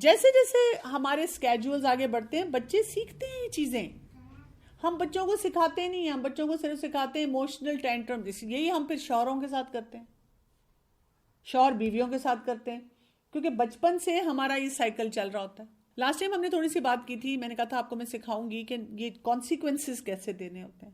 جیسے جیسے ہمارے اسکیجولز آگے بڑھتے ہیں بچے سیکھتے ہیں یہ چیزیں. ہم بچوں کو سکھاتے نہیں ہیں, ہم بچوں کو صرف سکھاتے ہیں ایموشنل ٹینٹرم. یہی ہم پھر شوہروں کے ساتھ کرتے ہیں, شوہر بیویوں کے ساتھ کرتے ہیں, کیونکہ بچپن سے ہمارا یہ سائیکل چل رہا ہوتا ہے. لاسٹ ٹائم ہم نے تھوڑی سی بات کی تھی, میں نے کہا تھا آپ کو میں سکھاؤں گی کہ یہ کانسیکوینسز کیسے دینے ہوتے ہیں.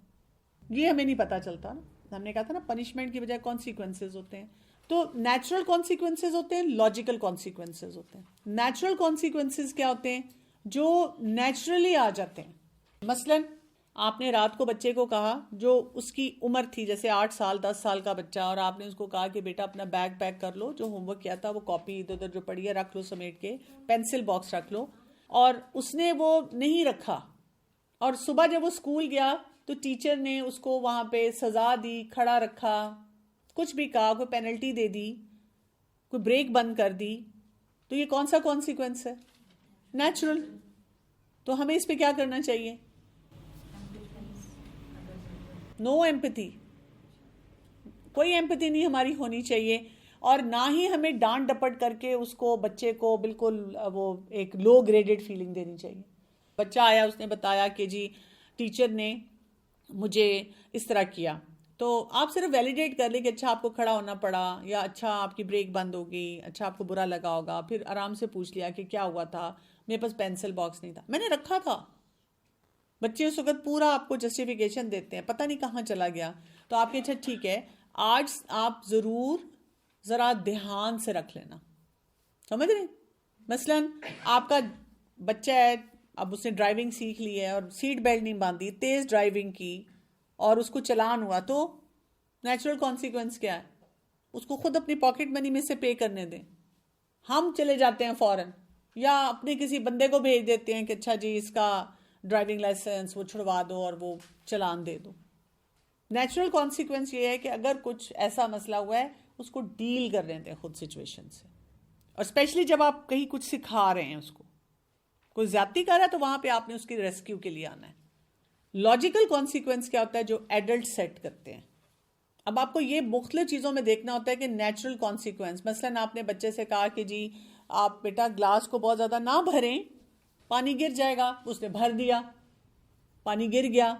یہ ہمیں نہیں پتا چلتا نا. ہم نے کہا تھا نا پنشمنٹ کی بجائے کانسیکوینسز ہوتے ہیں. تو نیچرل کانسیکوینسز ہوتے ہیں, لاجیکل کانسیکوینسز ہوتے ہیں. نیچرل کانسیکوینسز کیا ہوتے ہیں؟ جو نیچرلی آ جاتے ہیں. مثلاً آپ نے رات کو بچے کو کہا جو اس کی عمر تھی, جیسے 8 سال 10 سال کا بچہ, اور آپ نے اس کو کہا کہ بیٹا اپنا بیگ پیک کر لو, جو ہوم ورک کیا تھا وہ کاپی ادھر ادھر جو پڑی ہے رکھ لو سمیٹ کے, پینسل باکس رکھ لو. اور اس نے وہ نہیں رکھا, اور صبح جب وہ اسکول گیا تو ٹیچر نے اس کو وہاں پہ سزا دی, کھڑا رکھا, کچھ بھی کہا, کوئی پینلٹی دے دی, کوئی بریک بند کر دی, تو یہ کون سا کانسیکوینس ہے؟ نیچرل. تو ہمیں اس پہ کیا کرنا چاہیے؟ نو ایمپتھی. کوئی ایمپتھی نہیں ہماری ہونی چاہیے, اور نہ ہی ہمیں ڈانٹ ڈپٹ کر کے اس کو بچے کو بالکل وہ ایک لو گریڈڈ فیلنگ دینی چاہیے. بچہ آیا, اس نے بتایا کہ جی ٹیچر نے مجھے اس طرح کیا, تو آپ صرف ویلیڈیٹ کر لیں کہ اچھا آپ کو کھڑا ہونا پڑا, یا اچھا آپ کی بریک بند ہوگی, اچھا آپ کو برا لگا ہوگا. پھر آرام سے پوچھ لیا کہ کیا ہوا تھا, میرے پاس پینسل باکس نہیں تھا, میں نے رکھا تھا. بچے اس وقت پورا آپ کو جسٹیفیکیشن دیتے ہیں, پتہ نہیں کہاں چلا گیا. تو آپ کے اچھا ٹھیک ہے, آج آپ ضرور ذرا دھیان سے رکھ لینا. سمجھ رہے ہیں؟ مثلاً آپ کا بچہ ہے, اب اس نے ڈرائیونگ سیکھ لی ہے اور سیٹ بیلٹ نہیں باندھی, تیز ڈرائیونگ کی اور اس کو چلان ہوا, تو نیچرل کانسیکوینس کیا ہے؟ اس کو خود اپنی پاکٹ منی میں سے پے کرنے دیں. ہم چلے جاتے ہیں فوراً, یا اپنے کسی بندے کو بھیج دیتے ہیں کہ اچھا جی اس کا ڈرائیونگ لائسنس وہ چھڑوا دو اور وہ چلان دے دو. نیچرل کانسیکوینس یہ ہے کہ اگر کچھ ایسا مسئلہ ہوا ہے اس کو ڈیل کر رہے تھے خود سچویشن سے, اور اسپیشلی جب آپ کہیں کچھ سکھا رہے ہیں, اس کو کوئی زیادتی کر رہا ہے تو وہاں پہ آپ نے اس کی ریسکیو کے لیے آنا ہے. لاجیکل کانسیکوینس کیا ہوتا ہے؟ جو ایڈلٹ سیٹ کرتے ہیں. اب آپ کو یہ مختلف چیزوں میں دیکھنا ہوتا ہے کہ نیچرل کانسیکوینس, مثلاً آپ نے بچے سے کہا کہ جی آپ بیٹا گلاس کو بہت زیادہ نہ بھریں, پانی گر جائے گا. اس نے بھر دیا, پانی گر گیا,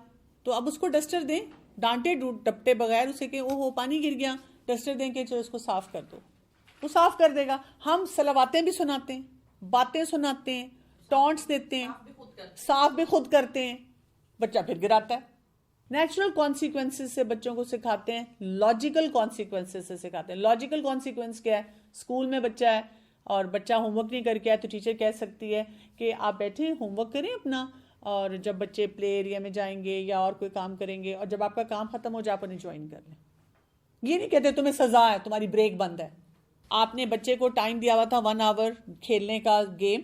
تو اب اس کو ڈسٹر دیں, ڈانٹے ڈپٹے بغیر اسے کہ اوہ پانی گر گیا, ڈسٹر دیں کہ چلو اس کو صاف کر دو, وہ صاف کر دے گا. ہم صلواتیں بھی سناتے ہیں, باتیں سناتے ہیں, ٹونٹس دیتے ہیں, صاف بھی خود کرتے ہیں, بچہ پھر گراتا ہے. نیچرل کانسیکوینسز سے بچوں کو سکھاتے ہیں, لاجیکل کانسیکوینسز سے سکھاتے ہیں. لاجیکل کانسیکوینس کیا ہے؟ اسکول میں بچہ ہے اور بچہ ہوم ورک نہیں کر کے آئے تو ٹیچر کہہ سکتی ہے کہ آپ بیٹھیں ہوم ورک کریں اپنا, اور جب بچے پلے ایریا میں جائیں گے یا اور کوئی کام کریں گے, اور جب آپ کا کام ختم ہو جائے آپ انہیں جوائن کر لیں. یہ نہیں کہتے تمہیں سزا ہے, تمہاری بریک بند ہے. آپ نے بچے کو ٹائم دیا ہوا تھا 1 آور کھیلنے کا گیم,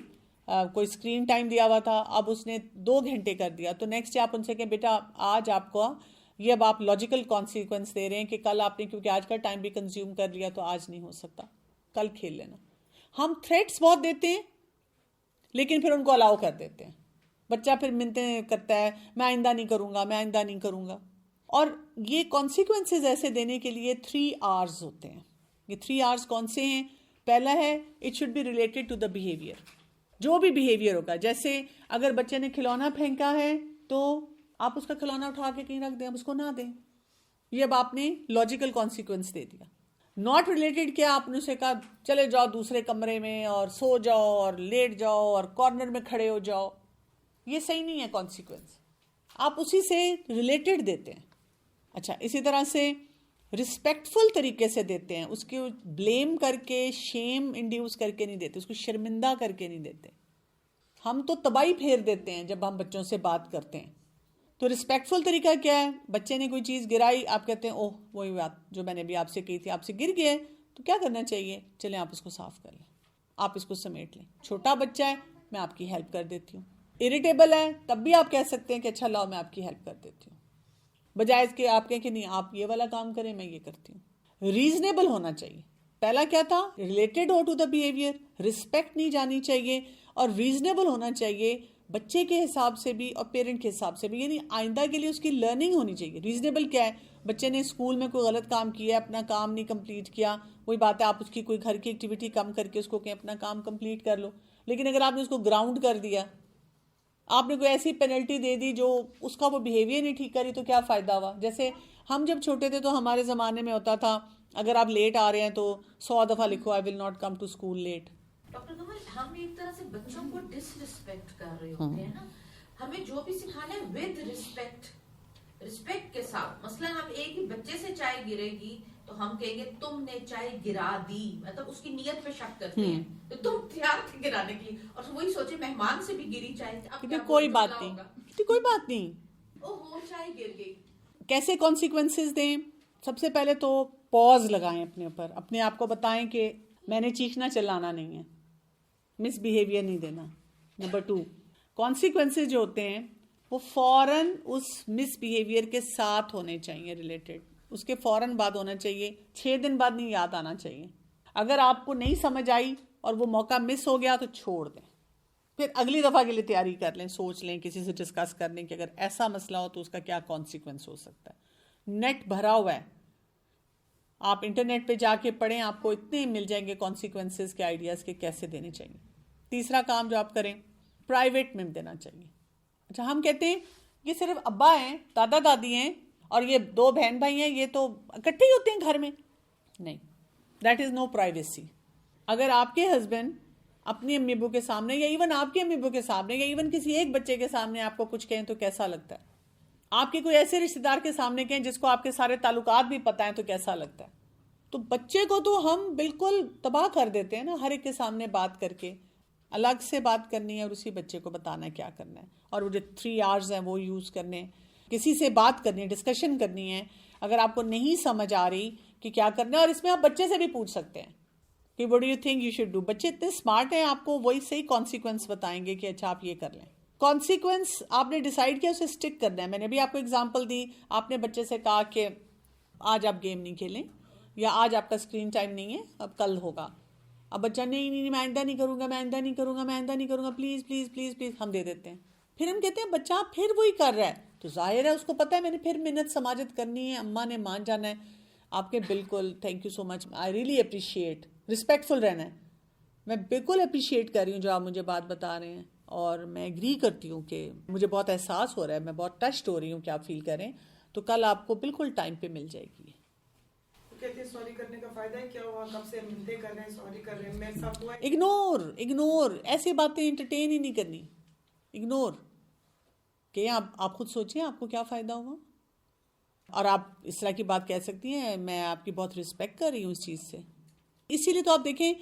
کوئی اسکرین ٹائم دیا ہوا تھا, اب اس نے 2 گھنٹے کر دیا, تو نیکسٹ آپ ان سے کہیں بیٹا آج آپ کو یہ, اب آپ لاجیکل کانسیکوینس دے رہے ہیں کہ کل آپ نے کیونکہ آج کا ٹائم بھی کنزیوم کر لیا تو آج نہیں ہو سکتا, کل کھیل لینا. ہم تھریٹس بہت دیتے ہیں لیکن پھر ان کو الاؤ کر دیتے ہیں. بچہ پھر منتیں کرتا ہے, میں آئندہ نہیں کروں گا, میں آئندہ نہیں کروں گا. اور یہ کانسیکوینسز ایسے دینے کے لیے 3 R's ہوتے ہیں. یہ 3 R's کون سے ہیں؟ پہلا ہے it should be related to the behaviour. جو بھی بیہیویئر ہوگا, جیسے اگر بچے نے کھلونا پھینکا ہے تو آپ اس کا کھلونا اٹھا کے کہیں رکھ دیں, اب اس کو نہ دیں. یہ اب آپ نے لاجیکل کانسیکوینس دے دیا. ناٹ ریلیٹڈ کیا, آپ نے اسے کہا چلے جاؤ دوسرے کمرے میں اور سو جاؤ اور لیٹ جاؤ اور کارنر میں کھڑے ہو جاؤ, یہ صحیح نہیں ہے کانسیکوینس. آپ اسی سے ریلیٹڈ دیتے ہیں. اچھا, اسی طرح سے رسپیکٹفل طریقے سے دیتے ہیں, اس کو بلیم کر کے شیم انڈیوس کر کے نہیں دیتے, اس کو شرمندہ کر کے نہیں دیتے. ہم تو تباہی پھیر دیتے ہیں جب ہم بچوں سے بات کرتے ہیں. تو رسپیکٹفل طریقہ کیا ہے؟ بچے نے کوئی چیز گرائی, آپ کہتے ہیں اوہ وہی بات جو میں نے بھی آپ سے کہی تھی, آپ سے گر گیا ہے, تو کیا کرنا چاہیے؟ چلیں آپ اس کو صاف کر لیں, آپ اس کو سمیٹ لیں. چھوٹا بچہ ہے, میں آپ کی ہیلپ کر دیتی ہوں. اریٹیبل ہے, تب بھی آپ کہہ سکتے ہیں کہ اچھا لاؤ میں آپ کی ہیلپ کر دیتی ہوں, بجائے اس کے آپ کہیں کہ نہیں آپ یہ والا کام کریں میں یہ کرتی ہوں. ریزنیبل ہونا چاہیے. پہلا کیا تھا؟ ریلیٹڈ ہو ٹو دا بیہیویئر, رسپیکٹ نہیں جانی چاہیے, اور ریزنیبل ہونا چاہیے. بچے کے حساب سے بھی اور پیرنٹ کے حساب سے بھی. یعنی آئندہ کے لیے اس کی لرننگ ہونی چاہیے. ریزنیبل کیا ہے, بچے نے اسکول میں کوئی غلط کام کیا, اپنا کام نہیں کمپلیٹ کیا, وہی بات ہے آپ اس کی کوئی گھر کی ایکٹیویٹی کم کر کے اس کو کہیں اپنا کام کمپلیٹ کر لو. لیکن اگر آپ نے اس کو گراؤنڈ کر دیا, آپ نے کوئی ایسی پینلٹی دے دی جو اس کا وہ بیہیویئر نہیں ٹھیک کری, تو کیا فائدہ ہوا. جیسے ہم جب چھوٹے تھے تو ہمارے زمانے میں ہوتا تھا اگر آپ لیٹ آ رہے ہیں تو 100 دفعہ لکھو I will not come to school late. Doctor Kamal, ہم ایک طرح سے بچوں کو ڈس ریسپیکٹ کر رہے ہوتے ہیں نا. ہمیں جو بھی سکھانا ہے ود ریسپیکٹ, رسپیکٹ کے ساتھ. مثلا ہم ایک ہی بچے سے چائے گرے گی تو ہم کہیں گے تم نے چائے گرا دی, مطلب اس کی نیت پہ شک کرتے ہیں, تو تم تیار تھے گرانے کی, اور وہی سوچے مہمان سے بھی گری چائے, کوئی بات نہیں, کوئی بات نہیں, وہ چائے گر گئی. کیسے کانسیکوینسز دیں. سب سے پہلے تو پاز لگائیں اپنے اوپر, اپنے آپ کو بتائیں کہ میں نے چیخنا چلانا نہیں ہے, مس بیہیویئر نہیں دینا. نمبر 2, کانسیکوینسز جو ہوتے ہیں وہ فوراً اس مس بیہیویئر کے ساتھ ہونے چاہیے ریلیٹڈ, اس کے فوراً بعد ہونا چاہیے, 6 دن بعد نہیں یاد آنا چاہیے. اگر آپ کو نہیں سمجھ آئی اور وہ موقع مس ہو گیا تو چھوڑ دیں, پھر اگلی دفعہ کے لیے تیاری کر لیں, سوچ لیں, کسی سے ڈسکس کر لیں کہ اگر ایسا مسئلہ ہو تو اس کا کیا کانسیکوینس ہو سکتا ہے. نیٹ بھرا ہوا ہے, آپ انٹرنیٹ پہ جا کے پڑھیں, آپ کو اتنے مل جائیں گے کانسیکوینسز کے آئیڈیاز کے کیسے دینے چاہیے. تیسرا کام جو آپ کریں, پرائیویٹ میں دینا چاہیے. اچھا, ہم کہتے ہیں یہ صرف ابا ہیں, دادا دادی ہیں اور یہ 2 بہن بھائی ہیں, یہ تو اکٹھے ہی ہوتے ہیں گھر میں. نہیں, دیٹ از نو پرائیویسی. اگر آپ کے ہسبینڈ اپنی امی ابو کے سامنے یا ایون آپ کے امی ابو کے سامنے یا ایون کسی ایک بچے کے سامنے آپ کو کچھ کہیں تو کیسا لگتا ہے. آپ کے کوئی ایسے رشتے دار کے سامنے کہیں جس کو آپ کے سارے تعلقات بھی پتہ ہیں تو کیسا لگتا ہے. تو بچے کو تو ہم بالکل تباہ کر دیتے ہیں نا, ہر ایک کے سامنے بات کر کے. الگ سے بات کرنی ہے اور اسی بچے کو بتانا ہے کیا کرنا ہے, اور وہ جو 3 آورز ہیں وہ یوز کرنے ہیں. کسی سے بات کرنی ہے, ڈسکشن کرنی ہے. اگر آپ کو نہیں سمجھ آ رہی کہ کیا کرنا ہے, اور اس میں آپ بچے سے بھی پوچھ سکتے ہیں کہ what do you think you should do. بچے اتنے اسمارٹ ہیں, آپ کو وہی صحیح کانسیکوینس بتائیں گے کہ اچھا آپ یہ کر لیں. کانسیکوینس آپ نے ڈیسائیڈ کیا, اسے اسٹک کرنا ہے. میں نے بھی آپ کو اگزامپل دی, آپ نے بچے سے کہا کہ آج آپ گیم نہیں کھیلیں, یا آج آپ کا اسکرین ٹائم نہیں ہے, اب کل ہوگا. اب بچہ نہیں میں آئندہ نہیں کروں گا, میں آئندہ نہیں کروں گا, میں آئندہ نہیں کروں گا, پلیز پلیز پلیز پلیز, ہم دے دیتے ہیں. پھر ہم کہتے ہیں بچہ پھر وہی کر رہا ہے, تو ظاہر ہے اس کو پتہ ہے میں نے پھر منت سماجت کرنی ہے, اماں نے مان جانا ہے. آپ کے بالکل thank you so much, I really appreciate, respectful رہنا ہے. میں بالکل اپریشیٹ کر رہی ہوں جو آپ مجھے بات بتا رہے ہیں, اور میں ایگری کرتی ہوں کہ مجھے بہت احساس ہو رہا ہے, میں بہت ٹچڈ ہو رہی ہوں کہ آپ فیل کریں. تو کل آپ کو بالکل ٹائم پہ مل جائے گی. کہتے ہیں سوری کرنے کا فائدہ ہے کیا ہوا, کب سے ملتے کر رہے ہیں, سوری کر رہے ہیں, میں سب ہوا. اگنور ایسی باتیں انٹرٹین ہی نہیں کرنی. اگنور کہ آپ خود سوچیں آپ کو کیا فائدہ ہوا, اور آپ اس طرح کی بات کہہ سکتی ہیں میں آپ کی بہت رسپیکٹ کر رہی ہوں اس چیز سے. اسی لیے تو آپ دیکھیں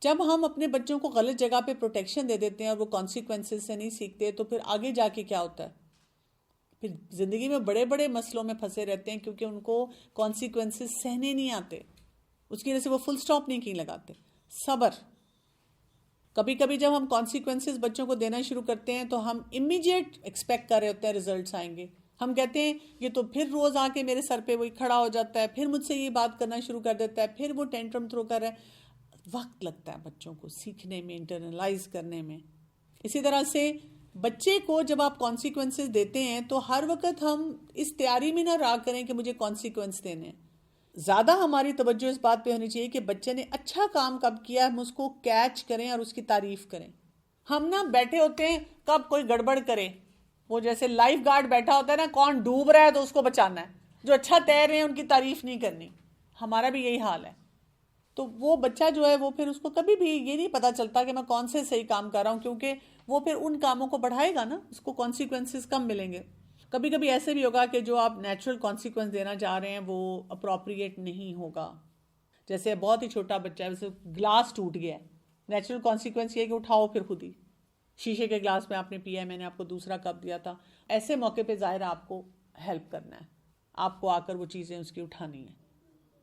جب ہم اپنے بچوں کو غلط جگہ پہ پروٹیکشن دے دیتے ہیں اور وہ کانسیکوینسز سے نہیں سیکھتے, تو پھر آگے جا کے کیا ہوتا ہے, پھر زندگی میں بڑے بڑے مسئلوں میں پھنسے رہتے ہیں, کیونکہ ان کو کانسیکوینسز سہنے نہیں آتے. اس کی وجہ سے وہ فل سٹاپ نہیں کہیں لگاتے. صبر. کبھی کبھی جب ہم کانسیکوینسز بچوں کو دینا شروع کرتے ہیں تو ہم امیڈیٹ ایکسپیکٹ کر رہے ہوتے ہیں ریزلٹس آئیں گے. ہم کہتے ہیں یہ تو پھر روز آ کے میرے سر پہ وہی کھڑا ہو جاتا ہے, پھر مجھ سے یہ بات کرنا شروع کر دیتا ہے, پھر وہ ٹینٹرم تھرو کر رہا ہے. وقت لگتا ہے بچوں کو سیکھنے میں, انٹرنلائز کرنے میں. اسی طرح سے بچے کو جب آپ کانسیکوینسز دیتے ہیں تو ہر وقت ہم اس تیاری میں نہ رہا کریں کہ مجھے کانسیکوینس دینے ہیں. زیادہ ہماری توجہ اس بات پہ ہونی چاہیے کہ بچے نے اچھا کام کب کیا ہے, ہم اس کو کیچ کریں اور اس کی تعریف کریں. ہم نا بیٹھے ہوتے ہیں کب کوئی گڑبڑ کرے, وہ جیسے لائف گارڈ بیٹھا ہوتا ہے نا, کون ڈوب رہا ہے تو اس کو بچانا ہے, جو اچھا تیر رہے ہیں ان کی تعریف نہیں کرنی. ہمارا بھی یہی حال ہے. تو وہ بچہ جو ہے وہ پھر اس کو کبھی بھی یہ نہیں پتا چلتا کہ میں کون سے صحیح کام کر رہا ہوں, کیونکہ وہ پھر ان کاموں کو بڑھائے گا نا, اس کو کانسیکوینسز کم ملیں گے. کبھی کبھی ایسے بھی ہوگا کہ جو آپ نیچرل کانسیکوینس دینا چاہ رہے ہیں وہ اپروپریٹ نہیں ہوگا. جیسے بہت ہی چھوٹا بچہ ہے, جیسے گلاس ٹوٹ گیا ہے, نیچرل کانسیکوینس یہ ہے کہ اٹھاؤ پھر خود ہی. شیشے کے گلاس میں آپ نے پیا ہے, میں نے آپ کو دوسرا کپ دیا تھا. ایسے موقع پہ ظاہر آپ کو ہیلپ کرنا ہے, آپ کو آ کر وہ چیزیں اس کی اٹھانی ہیں.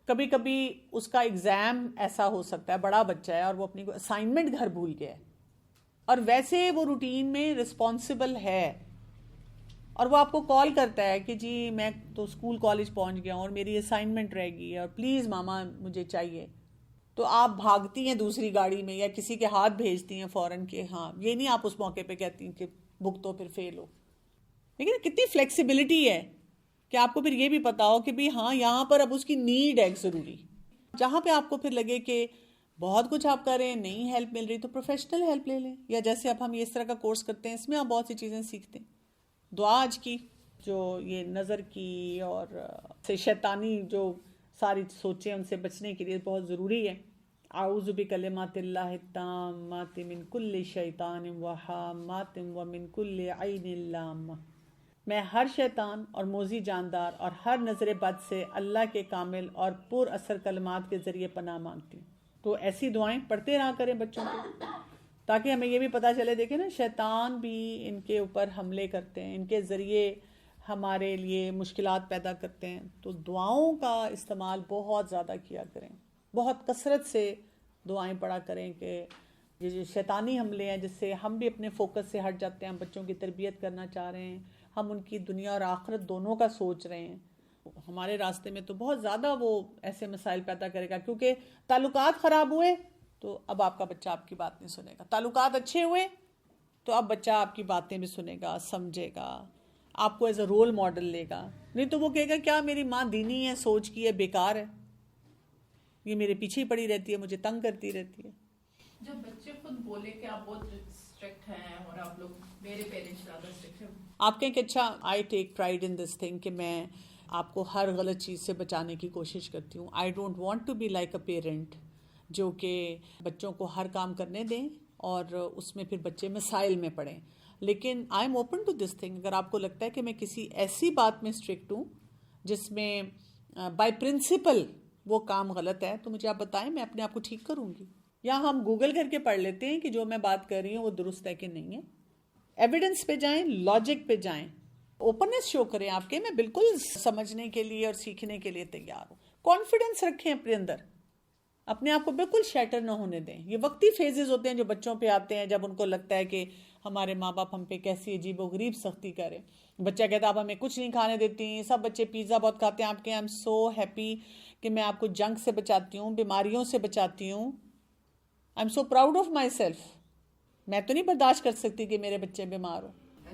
کبھی کبھی اس کا ایگزام ایسا ہو سکتا ہے, بڑا بچہ ہے اور وہ اپنی اسائنمنٹ گھر بھول گیا ہے, اور ویسے وہ روٹین میں رسپانسبل ہے, اور وہ آپ کو کال کرتا ہے کہ جی میں تو اسکول کالج پہنچ گیا ہوں اور میری اسائنمنٹ رہ گئی ہے اور پلیز ماما مجھے چاہیے. تو آپ بھاگتی ہیں دوسری گاڑی میں یا کسی کے ہاتھ بھیجتی ہیں فوراً کہ ہاں، یہ نہیں آپ اس موقع پہ کہتی ہیں کہ بک تو پھر فیل ہو. لیکن کتنی فلیکسیبلٹی ہے کہ آپ کو پھر یہ بھی پتا ہو کہ بھی ہاں یہاں پر اب اس کی نیڈ ہے ضروری. جہاں پہ آپ کو پھر لگے کہ بہت کچھ آپ کر رہے ہیں, نہیں ہیلپ مل رہی, تو پروفیشنل ہیلپ لے لیں. یا جیسے اب ہم اس طرح کا کورس کرتے ہیں, اس میں آپ بہت سی چیزیں سیکھتے ہیں. دعا آج کی جو یہ نظر کی اور شیطانی جو ساری سوچیں ان سے بچنے کے لیے بہت ضروری ہے. اعوذ بکلمات اللہ التامات من کل شیطان وہامات ومن کل عین لامہ. میں ہر شیطان اور موذی جاندار اور ہر نظر بد سے اللہ کے کامل اور پر اثر کلمات کے ذریعے پناہ مانگتی ہوں. تو ایسی دعائیں پڑھتے رہا کریں بچوں کو, تاکہ ہمیں یہ بھی پتہ چلے. دیکھیں نا, شیطان بھی ان کے اوپر حملے کرتے ہیں, ان کے ذریعے ہمارے لیے مشکلات پیدا کرتے ہیں. تو دعاؤں کا استعمال بہت زیادہ کیا کریں, بہت کثرت سے دعائیں پڑھا کریں کہ یہ جو شیطانی حملے ہیں جس سے ہم بھی اپنے فوکس سے ہٹ جاتے ہیں, ہم بچوں کی تربیت کرنا چاہ رہے ہیں, ہم ان کی دنیا اور آخرت دونوں کا سوچ رہے ہیں, ہمارے راستے میں تو بہت زیادہ وہ ایسے مسائل پیدا کرے گا. کیونکہ تعلقات خراب ہوئے تو اب آپ کا بچہ آپ کی بات نہیں سنے گا. تعلقات اچھے ہوئے تو اب بچہ آپ کی باتیں بھی سنے گا, سمجھے گا, آپ کو ایز اے رول ماڈل لے گا. نہیں تو وہ کہے گا کیا میری ماں دینی ہے, سوچ کی ہے, بیکار ہے, یہ میرے پیچھے ہی پڑی رہتی ہے, مجھے تنگ کرتی رہتی ہے. جب بچے خود بولے کہ آپ بہت اسٹرکٹ ہیں اور آپ لوگ, میرے پیرنٹس زیادہ اسٹرکٹ ہیں, آپ کہیں کہ اچھا آئی take pride in this thing کہ میں آپ کو ہر غلط چیز سے بچانے کی کوشش کرتی ہوں. I don't want to be like a parent جو کہ بچوں کو ہر کام کرنے دیں اور اس میں پھر بچے مسائل میں پڑیں. لیکن I am open to this thing, اگر آپ کو لگتا ہے کہ میں کسی ایسی بات میں اسٹرکٹ ہوں جس میں بائی پرنسپل وہ کام غلط ہے, تو مجھے آپ بتائیں, میں اپنے آپ کو ٹھیک کروں گی. یا ہم گوگل کر کے پڑھ لیتے ہیں کہ جو میں بات کر رہی ہوں وہ درست ہے کہ نہیں ہے. ایویڈنس پہ جائیں, لاجک پہ جائیں, اوپننس شو کریں آپ کے, میں بالکل سمجھنے کے لیے اور سیکھنے کے لیے تیار ہوں. کانفیڈنس رکھیں اپنے اندر, اپنے آپ کو بالکل شیٹر نہ ہونے دیں. یہ وقتی فیزز ہوتے ہیں جو بچوں پہ آتے ہیں جب ان کو لگتا ہے کہ ہمارے ماں باپ ہم پہ کیسی عجیب و غریب سختی کرے. بچہ کہتا ہے آپ ہمیں کچھ نہیں کھانے دیتی, سب بچے پیزا بہت کھاتے ہیں, آپ کے آئی ایم سو ہیپی کہ میں آپ کو جنک سے بچاتی ہوں, بیماریوں سے بچاتی ہوں. I am so proud of my self. میں تو نہیں برداشت کر سکتی کہ میرے بچے بیمار ہو.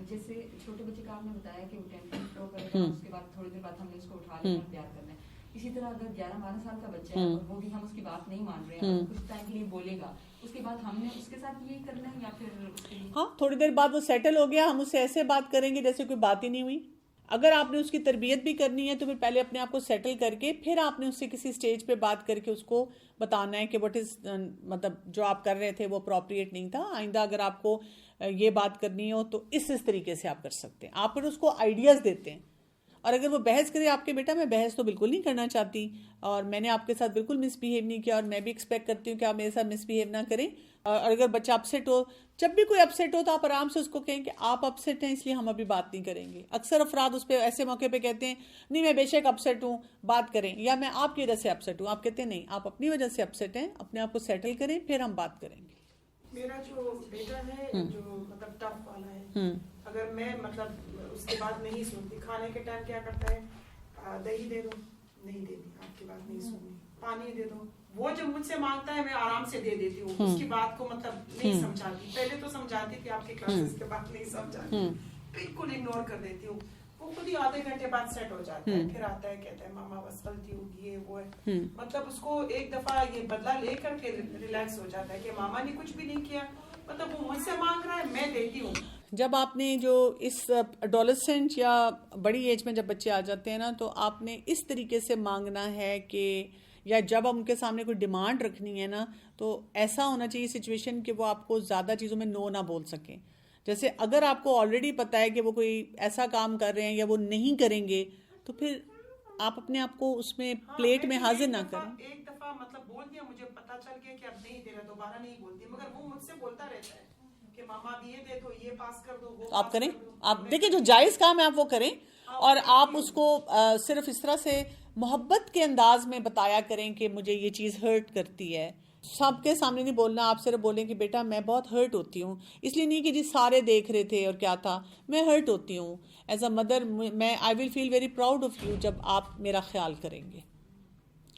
جیسے چھوٹے بچے کا آپ نے بتایا کہ وہ ٹینٹرم تھرو کرے گا, اس کے بعد تھوڑی دیر بعد ہم نے اس کو اٹھا لینا اور پیار کرنا ہے. اسی طرح اگر 11-12 سال کا بچہ ہے اور وہ بھی ہم اس کی بات نہیں مان رہے ہیں, کچھ ٹائم کے لیے بولے گا, اس کے بعد ہم نے اس کے ساتھ یہی کرنا ہے یا پھر ہاں تھوڑی دیر بعد وہ سیٹل ہو گیا, ہم اس سے ایسے بات کریں گے جیسے کوئی بات ہی نہیں ہوئی. اگر آپ نے اس کی تربیت بھی کرنی ہے تو پھر پہلے اپنے آپ کو سیٹل کر کے پھر آپ نے اس سے کسی سٹیج پہ بات کر کے اس کو بتانا ہے کہ واٹ از مطلب جو آپ کر رہے تھے وہ اپروپریٹ نہیں تھا. آئندہ اگر آپ کو یہ بات کرنی ہو تو اس طریقے سے آپ کر سکتے ہیں. آپ پھر اس کو آئیڈیاز دیتے ہیں. اور اگر وہ بحث کرے آپ کے, بیٹا میں بحث تو بالکل نہیں کرنا چاہتی اور میں نے آپ کے ساتھ بالکل مس بہیو نہیں کیا اور میں بھی ایکسپیکٹ کرتی ہوں کہ آپ میرے ساتھ مس بہیو نہ کریں. اور اگر بچہ اپسیٹ ہو, جب بھی کوئی اپسیٹ ہو تو آپ آرام سے اس کو کہیں کہ آپ اپسیٹ ہیں اس لیے ہم ابھی بات نہیں کریں گے. اکثر افراد اس پہ ایسے موقع پہ کہتے ہیں نہیں میں بے شک اپسیٹ ہوں, بات کریں, یا میں آپ کی وجہ سے اپسیٹ ہوں. آپ کہتے ہیں نہیں, آپ اپنی وجہ سے اپسیٹ ہیں, اپنے آپ کو سیٹل کریں پھر ہم بات کریں گے. میرا جو بیٹا ہے جو مطلب ٹف والا ہے, اگر میں مطلب اس کی بات نہیں سنتی, کھانے کے ٹائم کیا کرتا ہے, دہی دے دو, نہیں دینی, آپ کی بات نہیں سننی, پانی دے دو. وہ جب مجھ سے مانگتا ہے میں آرام سے دے دیتی ہوں, اس کی بات کو مطلب نہیں سمجھاتی. پہلے تو سمجھاتی تھی, آپ کی کلاسز کے بعد نہیں سمجھاتی, بالکل اگنور کر دیتی ہوں. وہ خود ہی آدھے گھنٹے بعد سیٹ ہو جاتا ہے, پھر آتا ہے کہتا ہے ماما بس غلطی ہوگی, یہ وہ ہے. مطلب اس کو ایک دفعہ یہ بدلہ لے کر کے ریلیکس ہو جاتا ہے کہ ماما نے کچھ بھی نہیں کیا, مطلب وہ مجھ سے مانگ رہا ہے, میں دیتی ہوں. جب آپ نے جو اس ایڈولسنٹ یا بڑی ایج میں جب بچے آ جاتے ہیں نا, تو آپ نے اس طریقے سے مانگنا ہے کہ, یا جب ہم ان کے سامنے کوئی ڈیمانڈ رکھنی ہے نا, تو ایسا ہونا چاہیے سچویشن کہ وہ آپ کو زیادہ چیزوں میں نو نہ بول سکیں. جیسے اگر آپ کو آلریڈی پتہ ہے کہ وہ کوئی ایسا کام کر رہے ہیں یا وہ نہیں کریں گے, تو پھر آپ اپنے آپ کو اس میں پلیٹ میں حاضر نہ کریں. ایک دفعہ مطلب بول دیا, مجھے پتا چل گیا کہ اب نہیں دے رہا, دوبارہ نہیں بولتی, مگر وہ مجھ سے بولتا رہتا ہے کہ ماما اب یہ دے دو, یہ پاس کر دو, وہ آپ کریں. آپ دیکھیں جو جائز کام ہے آپ وہ کریں, اور آپ اس کو صرف اس طرح سے محبت کے انداز میں بتایا کریں کہ مجھے یہ چیز ہرٹ کرتی ہے. سب کے سامنے نہیں بولنا, آپ صرف بولیں کہ بیٹا میں بہت ہرٹ ہوتی ہوں, اس لیے نہیں کہ جی سارے دیکھ رہے تھے اور کیا تھا, میں ہرٹ ہوتی ہوں ایز اے مدر, میں I will feel very proud of you جب آپ میرا خیال کریں گے.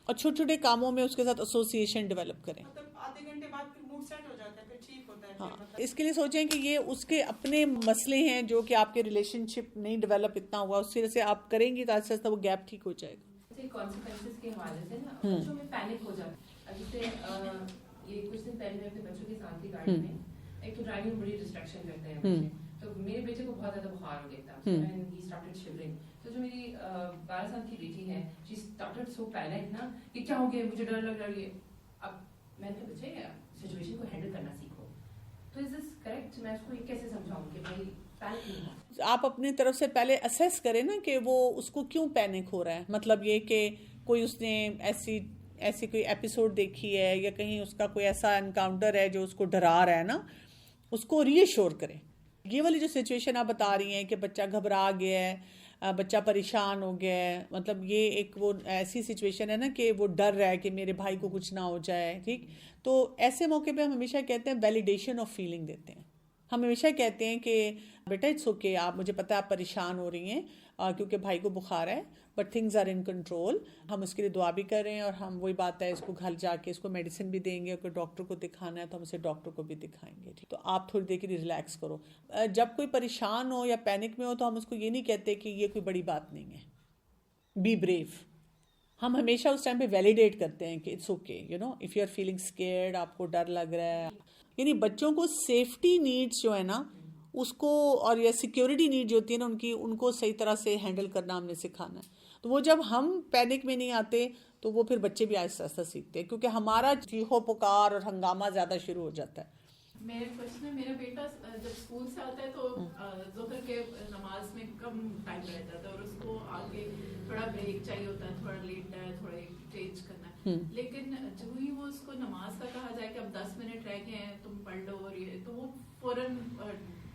اور چھوٹے چھوٹے کاموں میں اس کے ساتھ ایسوسیشن ڈیولپ کریں. مطلب آدھے گھنٹے بعد پھر موڈ سیٹ ہو جاتا ہے, پھر ٹھیک ہوتا ہے. ہاں, اس کے لیے سوچیں کہ یہ اس کے اپنے مسئلے ہیں جو کہ آپ کے ریلیشن شپ نہیں ڈیولپ اتنا ہوا, اس وجہ سے آپ کریں گی تو آہستہ آہستہ وہ گیپ ٹھیک ہو جائے گا. کانسیکوینسز کے حوالے سے نا بچوں میں پینک ہو جاتا ہے. جیسے یہ کچھ دن پہلے میں اپنے بچوں کے ساتھ تھی گاڑی میں, ایک تو ڈرائیونگ بڑی ڈسٹریکشن کرتے ہیں بچے, تو میرے بیٹے کو بہت زیادہ بخار ہو گیا تھا, ہی اسٹارٹڈ شیورنگ. تو جو میری 12 سال کی بیٹی ہے, شی اسٹارٹڈ سو پینک نا کہ کیا ہو گیا, مجھے ڈر لگ رہا ہے. اب میں نے بچے سچویشن کو ہینڈل کرنا سیکھو. تو از دس کریکٹ؟ میں اس کو یہ کیسے سمجھاؤں کہ بھائی پینک نہیں ہو. آپ اپنی طرف سے پہلے اسیس کریں نا کہ وہ اس کو کیوں پینک ہو رہا ہے. مطلب یہ کہ کوئی اس نے ایسی کوئی ایپیسوڈ دیکھی ہے یا کہیں اس کا کوئی ایسا انکاؤنٹر ہے جو اس کو ڈرا رہا ہے نا, اس کو ری ایشور کریں. یہ والی جو سچویشن آپ بتا رہی ہیں کہ بچہ گھبرا گیا ہے, بچہ پریشان ہو گیا ہے, مطلب یہ ایک وہ ایسی سچویشن ہے نا کہ وہ ڈر رہا ہے کہ میرے بھائی کو کچھ نہ ہو جائے. ٹھیک, تو ایسے موقع پہ ہم ہمیشہ کہتے ہیں ویلیڈیشن آف فیلنگ دیتے ہیں. ہم ہمیشہ کہتے ہیں کہ بیٹا اٹس اوکے, آپ مجھے پتہ ہے آپ پریشان ہو رہی ہیں کیونکہ بھائی کو بخار ہے, but things are in control. ہم اس کے لیے دعا بھی کر رہے ہیں, اور ہم وہی بات ہے اس کو گھر جا کے اس کو میڈیسن بھی دیں گے, اگر ڈاکٹر کو دکھانا ہے تو ہم اسے ڈاکٹر کو بھی دکھائیں گے. ٹھیک, تو آپ تھوڑی دیر کے لیے ریلیکس کرو. جب کوئی پریشان ہو یا پینک میں ہو تو ہم اس کو یہ نہیں کہتے کہ یہ کوئی بڑی بات نہیں ہے, بی بریو. ہم ہمیشہ اس ٹائم پہ ویلیڈیٹ کرتے ہیں کہ it's okay, you know, if you are feeling scared, آپ کو ڈر لگ رہا ہے. یعنی بچوں کو سیفٹی نیڈس جو ہے نا اس کو, اور یا سیکیورٹی نیڈ جو ہوتی ہے نا ان کو صحیح طرح سے ہینڈل کرنا ہم نے سکھانا ہے. تو وہ جب ہم پینک میں نہیں آتے تو وہ پھر بچے بھی آہستہ آہستہ سیکھتے ہیں, کیونکہ ہمارا چیخو پکار اور ہنگامہ زیادہ شروع ہو جاتا ہے. میرے کوشچن ہے, میرا بیٹا جب اسکول سے آتا ہے تو ظہر کے نماز میں کم ٹائم رہ جاتا ہے, اور اس کو آگے تھوڑا بریک چاہیے ہوتا ہے, تھوڑا لیٹنا ہے, تھوڑا چینج کرنا ہے. لیکن جو ہی وہ اس کو نماز کا کہا جائے کہ اب 10 منٹ رہ گئے ہیں تم پڑھ لو, اور یہ تو وہ فوراً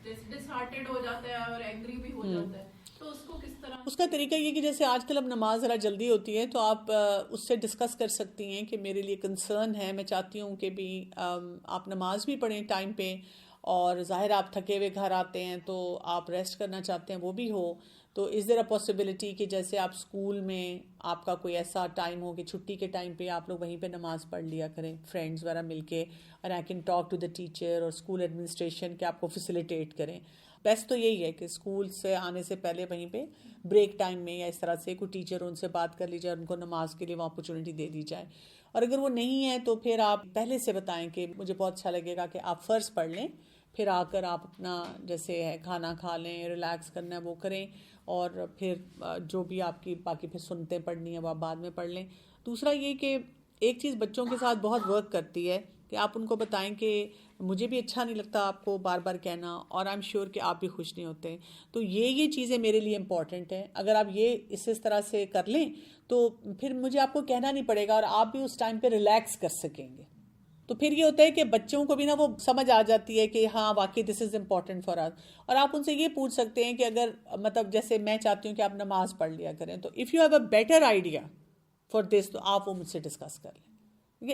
ڈس ہارٹیڈ ہو جاتا ہے اور اینگری بھی ہو جاتا ہے. تو اس کو کس طرح, اس کا طریقہ یہ کہ جیسے آج کل اب نماز ذرا جلدی ہوتی ہے تو آپ اس سے ڈسکس کر سکتی ہیں کہ میرے لیے کنسرن ہے, میں چاہتی ہوں کہ بھی آپ نماز بھی پڑھیں ٹائم پہ, اور ظاہر آپ تھکے ہوئے گھر آتے ہیں تو آپ ریسٹ کرنا چاہتے ہیں, وہ بھی ہو. تو از دیر اے پاسبلٹی کہ جیسے آپ اسکول میں آپ کا کوئی ایسا ٹائم ہو کہ چھٹی کے ٹائم پہ آپ لوگ وہیں پہ نماز پڑھ لیا کریں فرینڈز وغیرہ مل کے, اور I can talk to the teacher اور اسکول ایڈمنسٹریشن کہ آپ کو فیسیلیٹیٹ کریں. بیسٹ تو یہی ہے کہ اسکول سے آنے سے پہلے وہیں پہ بریک ٹائم میں یا اس طرح سے کوئی ٹیچر ان سے بات کر لی جائے, ان کو نماز کے لیے وہ اپرچونیٹی دے دی جائے. اور اگر وہ نہیں ہے تو پھر آپ پہلے سے بتائیں کہ مجھے بہت اچھا لگے گا کہ آپ فرض پڑھ لیں, پھر آ کر آپ اپنا جیسے ہے کھانا کھا لیں, ریلیکس کرنا ہے وہ کریں, اور پھر جو بھی آپ کی باقی پھر سنتیں پڑھنی ہیں وہ آپ بعد میں پڑھ لیں. دوسرا یہ کہ ایک چیز بچوں کے ساتھ بہت ورک کرتی ہے کہ آپ ان کو بتائیں کہ مجھے بھی اچھا نہیں لگتا آپ کو بار بار کہنا, اور آئی ایم شیور کہ آپ بھی خوش نہیں ہوتے, تو یہ چیزیں میرے لیے امپورٹنٹ ہیں. اگر آپ یہ اس طرح سے کر لیں تو پھر مجھے آپ کو کہنا نہیں پڑے گا, اور آپ بھی اس ٹائم پہ ریلیکس کر سکیں گے. تو پھر یہ ہوتا ہے کہ بچوں کو بھی نا وہ سمجھ آ جاتی ہے کہ ہاں واقعی دس از امپورٹنٹ فار اس. اور آپ ان سے یہ پوچھ سکتے ہیں کہ اگر مطلب جیسے میں چاہتی ہوں کہ آپ نماز پڑھ لیا کریں, تو if you have a better idea for this تو آپ وہ مجھ سے ڈسکس کر لیں.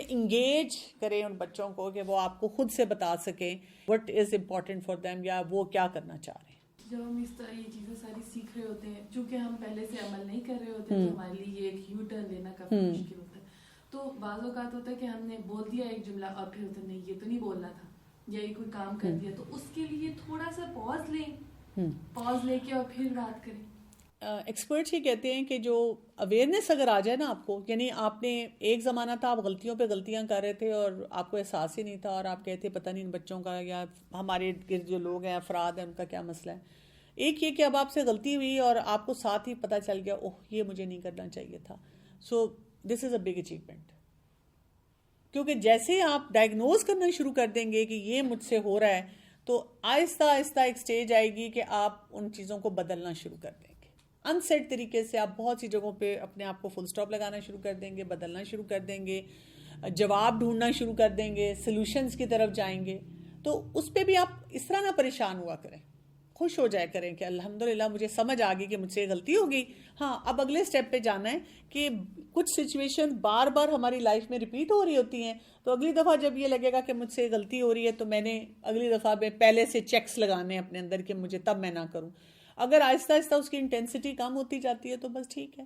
انگیج کریں ان بچوں کو کہ وہ آپ کو خود سے بتا سکیں what is important for them, یا وہ کیا کرنا چاہ رہے ہیں. جب ہم اس طرح یہ چیزیں ساری سیکھ رہے ہوتے ہیں, چونکہ ہم پہلے سے عمل نہیں کر رہے ہوتے تو ہمارے لیے یہ ایک یو ٹرن لینا کافی مشکل ہوتا ہے. تو بعض اوقات ہوتا ہے کہ ہم نے بول دیا ایک جملہ اور پھر ہوتا نہیں یہ تو نہیں بولنا تھا, یا یہ کوئی کام کر دیا, تو اس کے لیے تھوڑا سا پاز لیں, پاز لے کے اور پھر بات کریں. ایکسپرٹس یہ کہتے ہیں کہ جو اویئرنیس اگر آ جائے نا آپ کو, یعنی آپ نے ایک زمانہ تھا آپ غلطیوں پہ غلطیاں کر رہے تھے اور آپ کو احساس ہی نہیں تھا, اور آپ کہتے پتہ نہیں ان بچوں کا یا ہمارے گرد جو لوگ ہیں افراد ہیں ان کا کیا مسئلہ ہے. ایک یہ کہ اب آپ سے غلطی ہوئی اور آپ کو ساتھ ہی پتہ چل گیا اوہ یہ مجھے نہیں کرنا چاہیے تھا. سو دس از اے بگ اچیومنٹ, کیونکہ جیسے آپ ڈائگنوز کرنا شروع کر دیں گے کہ یہ مجھ سے ہو رہا ہے تو آہستہ آہستہ ایک سٹیج آئے گی کہ آپ ان چیزوں کو بدلنا شروع کر دیں گے. ان سیٹ طریقے سے آپ بہت سی جگہوں پہ اپنے آپ کو فل سٹاپ لگانا شروع کر دیں گے, بدلنا شروع کر دیں گے, جواب ڈھونڈنا شروع کر دیں گے, سلوشنز کی طرف جائیں گے. تو اس پہ بھی آپ اس طرح نہ پریشان ہوا کریں, خوش ہو جائے کریں کہ الحمدللہ مجھے سمجھ آ گئی کہ مجھ سے غلطی ہو گئی. ہاں اب اگلے سٹیپ پہ جانا ہے کہ کچھ سچویشن بار بار ہماری لائف میں ریپیٹ ہو رہی ہوتی ہیں, تو اگلی دفعہ جب یہ لگے گا کہ مجھ سے غلطی ہو رہی ہے تو میں نے اگلی دفعہ میں پہلے سے چیکس لگانے ہیں اپنے اندر کہ مجھے تب میں نہ کروں. اگر آہستہ آہستہ اس کی انٹینسٹی کم ہوتی جاتی ہے تو بس ٹھیک ہے,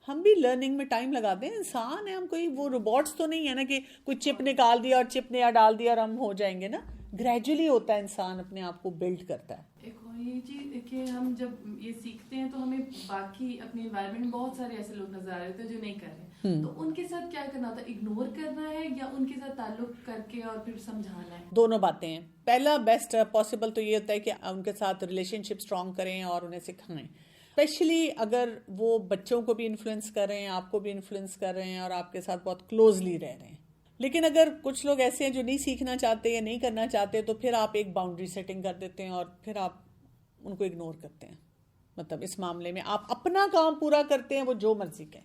ہم بھی لرننگ میں ٹائم لگاتے ہیں, انسان ہے ہم, کوئی وہ روبوٹس تو نہیں ہے نا کہ کوئی چپ نکال دیا اور چپ نیا ڈال دیا اور ہم ہو جائیں گے نا. گریجولی ہوتا ہے, انسان اپنے آپ کو بلڈ کرتا ہے. ایک اور یہ چیز کہ ہم جب یہ سیکھتے ہیں تو ہمیں باقی اپنے انوائرمنٹ میں بہت سارے ایسے لوگ نظر آ رہے تھے جو نہیں کر رہے, تو ان کے ساتھ کیا کرنا ہوتا ہے, اگنور کرنا ہے یا ان کے ساتھ تعلق کر کے اور پھر سمجھانا ہے؟ دونوں باتیں ہیں. پہلا بیسٹ پاسبل تو یہ ہوتا ہے کہ ان کے ساتھ ریلیشن شپ اسٹرانگ کریں اور انہیں سکھائیں, اسپیشلی اگر وہ بچوں کو بھی انفلوئنس کر رہے ہیں, آپ کو بھی انفلوئنس کر رہے ہیں اور آپ کے ساتھ بہت کلوزلی رہ رہے ہیں. لیکن اگر کچھ لوگ ایسے ہیں جو نہیں سیکھنا چاہتے یا نہیں کرنا چاہتے, تو پھر آپ ایک باؤنڈری سیٹنگ کر دیتے ہیں اور پھر آپ ان کو اگنور کرتے ہیں. مطلب اس معاملے میں آپ اپنا کام پورا کرتے ہیں, وہ جو مرضی کہیں.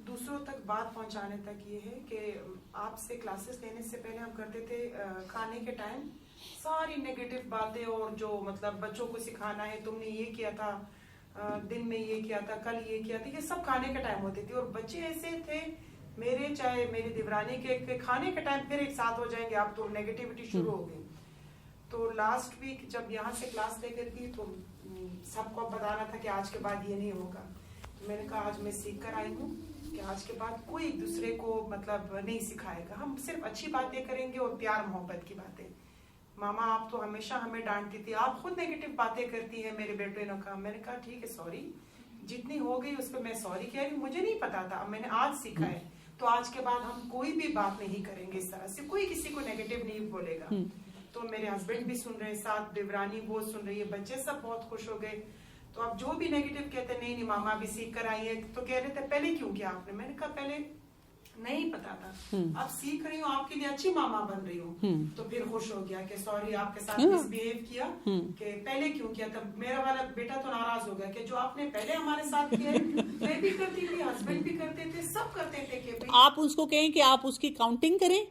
دوسروں تک بات پہنچانے تک یہ ہے کہ آپ سے کلاسز لینے سے پہلے ہم کرتے تھے کھانے کے ٹائم ساری نیگیٹو باتیں, اور جو مطلب بچوں کو سکھانا ہے, تم نے یہ کیا تھا دن میں, یہ کیا تھا کل, یہ کیا تھا, یہ سب کھانے کے ٹائم ہوتی تھی. اور بچے ایسے تھے میرے, چاہے میری دیورانی کے کھانے کے ٹائم پھر ایک ساتھ ہو جائیں گے, اب تو نیگیٹیوٹی شروع ہو گئی. تو لاسٹ ویک جب یہاں سے کلاس لے کر گئی تو سب کو بتانا تھا کہ آج کے بعد یہ نہیں ہوگا. تو میں نے کہا آج میں سیکھ کر آئی ہوں کہ آج کے بعد کوئی ایک دوسرے کو مطلب نہیں سکھائے گا, ہم صرف اچھی باتیں کریں گے اور پیار محبت کی باتیں. ماما آپ تو ہمیشہ ہمیں ڈانٹتی تھی, آپ خود نیگیٹو باتیں کرتی ہیں, میرے بیٹے نے کہا. میں نے کہا ٹھیک ہے سوری, جتنی ہو گئی اس پہ میں سوری کہہ رہی ہوں, مجھے نہیں پتا تھا, اب میں نے آج سیکھا ہے. تو آج کے بعد ہم کوئی بھی بات نہیں کریں گے اس طرح سے, کوئی کسی کو نیگیٹو نہیں بولے گا. تو میرے ہسبینڈ بھی سن رہے, ساتھ دیورانی وہ سن رہی ہے, بچے سب بہت خوش ہو گئے. تو اب جو بھی نیگیٹو کہتے نہیں نہیں ماما بھی سیکھ کر آئی ہے, تو کہہ رہے تھے پہلے کیوں کیا آپ نے. میں نے کہا پہلے نہیں پتا تھا, اب سیکھ رہی ہوں, آپ کے لیے اچھی ماما بن رہی ہوں. تو پھر خوش ہو گیا کہ سوری آپ کے ساتھ مس بہیو کیا, کہ پہلے کیوں کیا. تب میرا والا بیٹا تو ناراض ہو گیا کہ جو آپ نے پہلے ہمارے ساتھ کیا, میں بھی کرتی تھی, ہسبینڈ بھی کرتے تھے, سب کرتے تھے. کہ آپ اس کو کہیں کہ آپ اس کی کاؤنٹنگ کریں,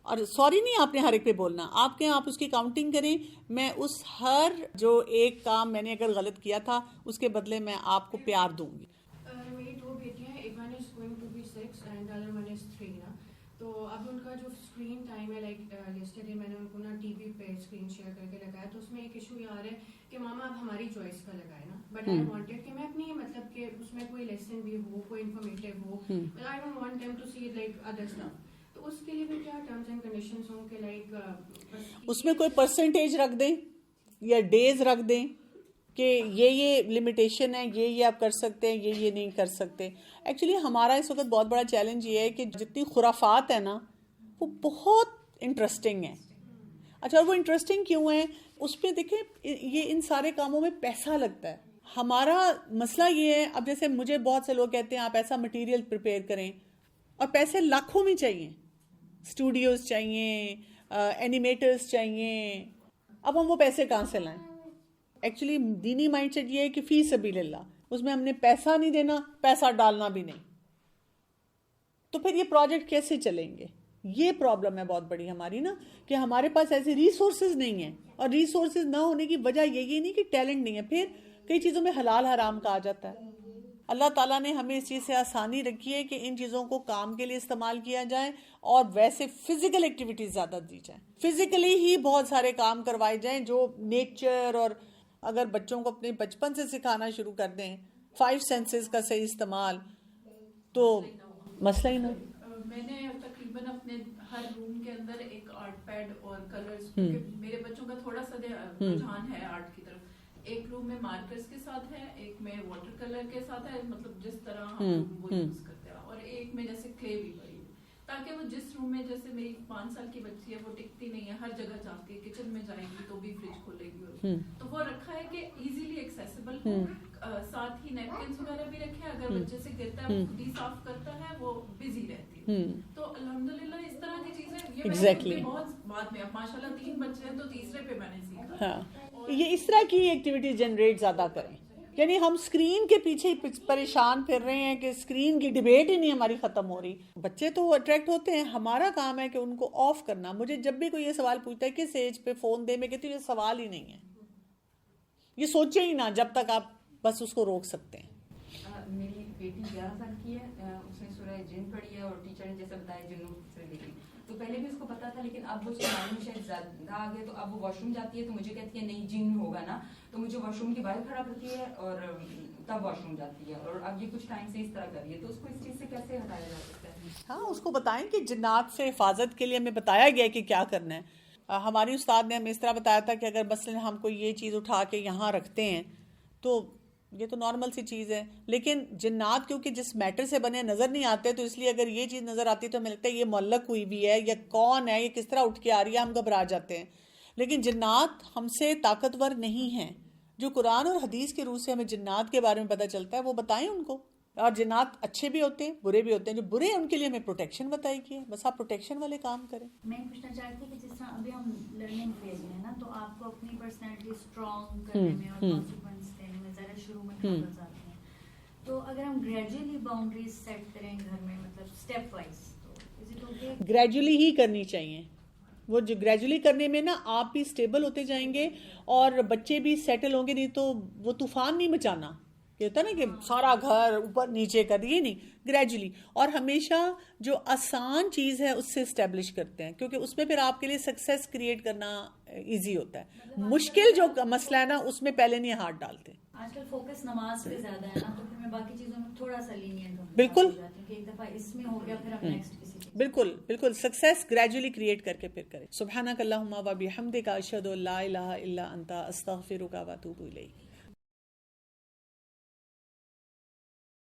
اور سوری نہیں آپ نے ہر ایک پہ بولنا, آپ کہیں آپ اس کی کاؤنٹنگ کریں, میں اس ہر جو ایک کام میں نے اگر غلط کیا تھا اس کے بدلے میں آپ کو پیار دوں گی. میری 2 بیٹیاں, ایک one is going to be 6 and other one is 3 نا. تو اب ان کا جو اسکرین ٹائم ہے, لائک یسٹرڈے میں نے ان کو نا ٹی وی پہ اسکرین شیئر کر کے لگایا, تو اس میں ایک ایشو یہ آ رہا ہے کہ ماما اب ہماری چوائس کا لگائے نا, بٹ آئی وانٹیڈ کہ میں اپنی مطلب کہ اس میں کوئی لیسن بھی ہو, کوئی انفارمیٹیو ہو, but I don't want them to see like other stuff. تو اس کے لیے بھی کیا ٹرمز اینڈ کنڈیشنز ہوں کہ لائک اس میں کوئی پرسنٹیج رکھ دیں یا ڈیز رکھ دیں کہ یہ لمیٹیشن ہے, یہ آپ کر سکتے ہیں, یہ نہیں کر سکتے. ایکچولی ہمارا اس وقت بہت بڑا چیلنج یہ ہے کہ جتنی خرافات ہے نا وہ بہت انٹرسٹنگ ہیں. اچھا, اور وہ انٹرسٹنگ کیوں ہیں, اس پہ دیکھیں یہ ان سارے کاموں میں پیسہ لگتا ہے. ہمارا مسئلہ یہ ہے, اب جیسے مجھے بہت سے لوگ کہتے ہیں آپ ایسا مٹیریل پریپیئر کریں, اور پیسے لاکھوں میں چاہیے, اسٹوڈیوز چاہیے, اینیمیٹرز چاہیے. اب ہم وہ پیسے کہاں سے لائیں؟ ایکچولی دینی مائنڈ سیٹ یہ ہے کہ فی سبیل اللہ, اس میں ہم نے پیسہ نہیں دینا, پیسہ ڈالنا بھی نہیں, تو پھر یہ پروجیکٹ کیسے چلیں گے؟ یہ پرابلم ہے بہت بڑی ہماری نا, کہ ہمارے پاس ایسے ریسورسز نہیں ہیں, اور ریسورسز نہ ہونے کی وجہ یہی نہیں کہ ٹیلنٹ نہیں ہے, پھر کئی چیزوں میں حلال حرام کہا جاتا ہے. اللہ تعالیٰ نے ہمیں اس چیز سے آسانی رکھی ہے کہ ان چیزوں کو کام کے لیے استعمال کیا جائے, اور ویسے فزیکل ایکٹیویٹیز زیادہ دی جائیں, فزیکلی ہی بہت سارے کام کروائے جائیں جو نیچر, اور اگر بچوں کو اپنے بچپن سے سکھانا شروع کر دیں 5 سینسز کا صحیح استعمال, تو مسئلہ ہی نہ. میں نے تقریباً اپنے ہر روم کے اندر ایک آرٹ پیڈ اور کلرز, میرے بچوں کا تھوڑا سا رجحان ہے آرٹ کی طرف, ایک روم میں مارکرز کے ساتھ ہے, ایک میں واٹر کلر کے ساتھ ہے, مطلب جس طرح ہم وہ یوز کرتے ہیں, اور ایک میں جیسے کلے بھی پڑی, تاکہ وہ جس روم میں, جیسے میری 5 سال کی بچی ہے وہ ٹکتی نہیں ہے, ہر جگہ جاتی ہے, کچن میں جائے گی تو بھی فریج کھولے گی, تو وہ رکھا ہے کہ ایزیلی ایکسیسیبل ہو. ساتھ ہی نیپکنس وغیرہ بھی رکھے, اگر بچے سے گرتا ہے وہ خود ہی صاف کرتا ہے, وہ بزی رہتی ہے. تو الحمدللہ اس طرح کی چیزیں یہ بہت بعد میں, اب ماشاءاللہ 3 بچے ہیں تو تیسرے پہ میں نے سیکھا. یہ اس طرح کی ایکٹیویٹیز جنریٹ زیادہ کریں, یعنی ہم اسکرین کے پیچھے پریشان پھر رہے ہیں کہ اسکرین کی ڈبیٹ ہی نہیں ہماری ختم ہو رہی. بچے تو اٹریکٹ ہوتے ہیں, ہمارا کام ہے کہ ان کو آف کرنا. مجھے جب بھی کوئی یہ سوال پوچھتا ہے کس ایج پہ فون دے, میں کہتی ہوں یہ سوال ہی نہیں ہے, یہ سوچے ہی نہ جب تک آپ بس اس کو روک سکتے ہیں. میری بیٹی 11 سال کی ہے, اس نے سورہ جن پڑھی ہے, اور ٹیچر نے جیسے بتایا جنوں سے لے لی, تو پہلے بھی اس کو پتا تھا لیکن اب وہ سنانے میں شاید زیادہ آ گیا, تو اب وہ واش روم جاتی ہے تو مجھے کہتی ہے نہیں جن ہوگا نا, تو مجھے واش روم کے باہر کھڑا کرتی ہے اور تب واش روم جاتی ہے, اور اب یہ کچھ ٹائم سے اس طرح کر رہی ہے, تو اس کو اس چیز سے کیسے ہٹایا جا سکتا ہے؟ ہاں اس کو بتائیں کہ جنات سے حفاظت کے لیے ہمیں بتایا گیا کہ کیا کرنا ہے. ہماری استاد نے ہمیں اس طرح بتایا تھا کہ اگر مثلاً ہم کوئی یہ چیز اٹھا کے یہاں رکھتے ہیں تو یہ تو نارمل سی چیز ہے, لیکن جنات کیونکہ جس میٹر سے بنے نظر نہیں آتے, تو اس لیے اگر یہ چیز نظر آتی تو ہمیں لگتا ہے یہ معلق ہوئی بھی ہے یا کون ہے, یہ کس طرح اٹھ کے آ رہی ہے, ہم گھبرا جاتے ہیں. لیکن جنات ہم سے طاقتور نہیں ہیں. جو قرآن اور حدیث کے روح سے ہمیں جنات کے بارے میں پتہ چلتا ہے وہ بتائیں ان کو. اور جنات اچھے بھی ہوتے ہیں برے بھی ہوتے ہیں, جو برے ہیں ان کے لیے ہمیں پروٹیکشن بتائی گئی ہے, بس آپ پروٹیکشن والے کام کریں. میں پوچھنا چاہتی کہ جس طرح ابھی ہم لرننگ فیز میں ہیں نا, تو آپ کو اپنی پرسنالٹی اسٹرانگ کرنے میں اور کانسیکوینس دینے میں ذرا شروع میں ٹربلز آتے ہیں, تو اگر ہم گریجولی باؤنڈریز سیٹ کریں گھر میں, مطلب اسٹیپ وائز, تو از اٹ اوکے؟ گریجولی ہی کرنی چاہیے. وہ جو گریجولی کرنے میں نا آپ بھی اسٹیبل ہوتے جائیں گے اور بچے بھی سیٹل ہوں گے. نہیں تو وہ طوفان نہیں مچانا, یہ ہوتا ہے نا کہ سارا گھر اوپر نیچے کر دیے, نہیں, گریجولی. اور ہمیشہ جو آسان چیز ہے اس سے اسٹیبلش کرتے ہیں, کیونکہ اس میں پھر آپ کے لیے سکسیس کریٹ کرنا ایزی ہوتا ہے. مشکل جو مسئلہ ہے نا اس میں پہلے نہیں ہاتھ ڈالتے. آج کل فوکس نماز پہ زیادہ ہے نا, تو پھر میں باقی چیزوں میں تھوڑا سا لینئنٹ ہوں. بالکل, کہ ایک دفعہ اس میں ہو گیا پھر ہم نیکسٹ کسی چیز. بالکل بالکل, سکسیس گریجولی کریٹ کر کے پھر کریں. سبحانک اللہم و بحمدک اشہد ان لا الہ الا انت استغفرک و اتوب الیک.